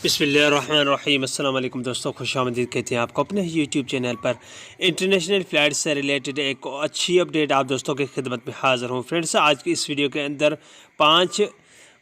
बिस्मिल्लाहिर्रहमानिर्रहीम। अस्सलाम वालेकुम दोस्तों, खुशामदीद कहते हैं आपको अपने यूट्यूब चैनल पर। इंटरनेशनल फ़्लाइट से रिलेटेड एक अच्छी अपडेट आप दोस्तों की खिदमत में हाज़िर हूँ। फ्रेंड्स, आज की इस वीडियो के अंदर 5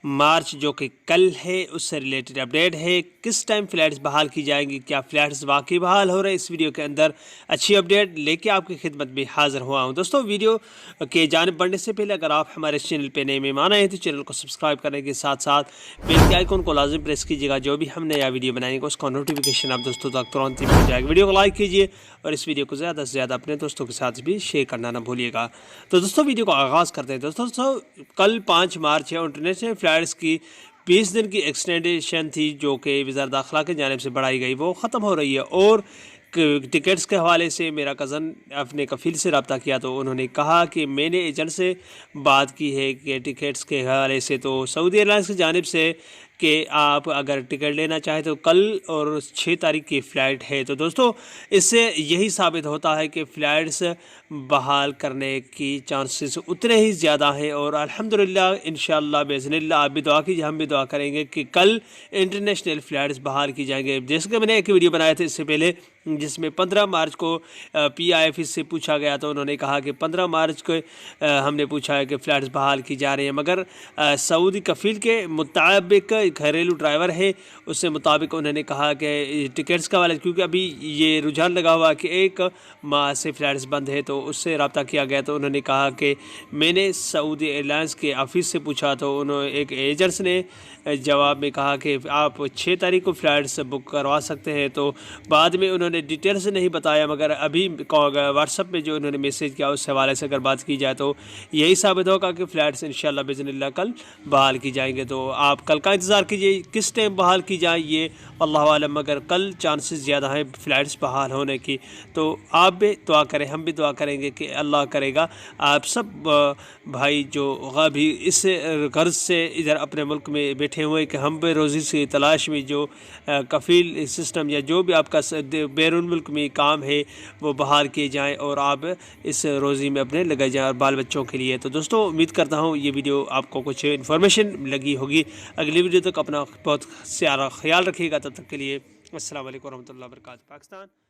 मार्च जो कि कल है उससे रिलेटेड अपडेट है। किस टाइम फ़्लाइट्स बहाल की जाएंगी, क्या फ़्लाइट्स वाकई बहाल हो रहे हैं, इस वीडियो के अंदर अच्छी अपडेट लेके आपकी खिदमत में हाज़िर हुआ हूँ। दोस्तों, वीडियो के जानिब बढ़ने से पहले अगर आप हमारे चैनल पर नए मेहमान आए हैं तो चैनल को सब्सक्राइब करने के साथ साथ बेल के आइकन को लाजिम प्रेस कीजिएगा। जो भी हम नया वीडियो बनाएंगे उसका नोटिफिकेशन आप दोस्तों तक तुरंत ही मिल जाएगा। वीडियो को लाइक कीजिए और इस वीडियो को ज़्यादा से ज़्यादा अपने दोस्तों के साथ भी शेयर करना ना भूलिएगा। तो दोस्तों, वीडियो को आगाज़ करते हैं। दोस्तों, कल 5 मार्च है। इंटरनेशनल फ़्लाइट्स की 20 दिन की एक्सटेंडेशन थी जो कि वज़ारत दाखिला की जानिब से बढ़ाई गई, वो ख़त्म हो रही है। और टिकट्स के हवाले से मेरा कज़न अपने कफ़ील से रब्ता किया तो उन्होंने कहा कि मैंने एजेंट से बात की है कि टिकट्स के हवाले से तो सऊदी एयरलाइंस की जानिब से कि आप अगर टिकट लेना चाहें तो कल और 6 तारीख की फ़्लाइट है। तो दोस्तों, इससे यही साबित होता है कि फ़्लाइट्स बहाल करने की चांसेस उतने ही ज़्यादा हैं। और अल्हम्दुलिल्लाह, इंशाअल्लाह बिइज़्निल्लाह, आप भी दुआ कीजिए, हम भी दुआ करेंगे कि कल इंटरनेशनल फ़्लाइट्स बहाल की जाएंगे। जैसे कि मैंने एक वीडियो बनाया था इससे पहले जिसमें 15 मार्च को PIF से पूछा गया तो उन्होंने कहा कि 15 मार्च को हमने पूछा है कि फ़्लाइट्स बहाल की जा रही हैं, मगर सऊदी कफ़ील के मुताबिक घरेलू ड्राइवर है उससे मुताबिक उन्होंने कहा कि टिकट्स का वाला, क्योंकि अभी ये रुझान लगा हुआ कि 1 माह से फ़्लाइट्स बंद है, तो उससे रब्ता किया गया तो उन्होंने कहा कि मैंने सऊदी एयरलाइंस के ऑफिस से पूछा तो उन्होंने एक एजेंट्स ने जवाब में कहा कि आप 6 तारीख को फ़्लाइट्स बुक करवा सकते हैं। तो बाद में उन्होंने डिटेल से नहीं बताया, मगर अभी व्हाट्सएप में जो उन्होंने मैसेज किया उस हवाले से अगर बात की जाए तो यही साबित होगा कि फ़्लाइट्स इंशाअल्लाह बिइज़्निल्लाह कल बहाल की जाएंगे। तो आप कल का इंतज़ार कीजिए किस टाइम बहाल की जाए, ये अल्लाह आलम, मगर कल चांसेस ज़्यादा हैं फ़्लाइट्स बहाल होने की। तो आप भी दुआ करें, हम भी दुआ करेंगे कि अल्लाह करेगा आप सब भाई जो अभी इस गर्ज से इधर अपने मुल्क में बैठे हुए कि हम रोज़ी की तलाश में जो कफ़ील सिस्टम या जो भी आपका बैरून मुल्क में काम है वो बहाल किए जाएँ और आप इस रोज़ी में अपने लगे जाएँ और बाल बच्चों के लिए। तो दोस्तों, उम्मीद करता हूँ ये वीडियो आपको कुछ इन्फॉर्मेशन लगी होगी। अगली वीडियो तक अपना बहुत सारा ख्याल रखिएगा। तब तक के लिए अस्सलाम वालेकुम रहमतुल्लाहि व बरकातहू। पाकिस्तान।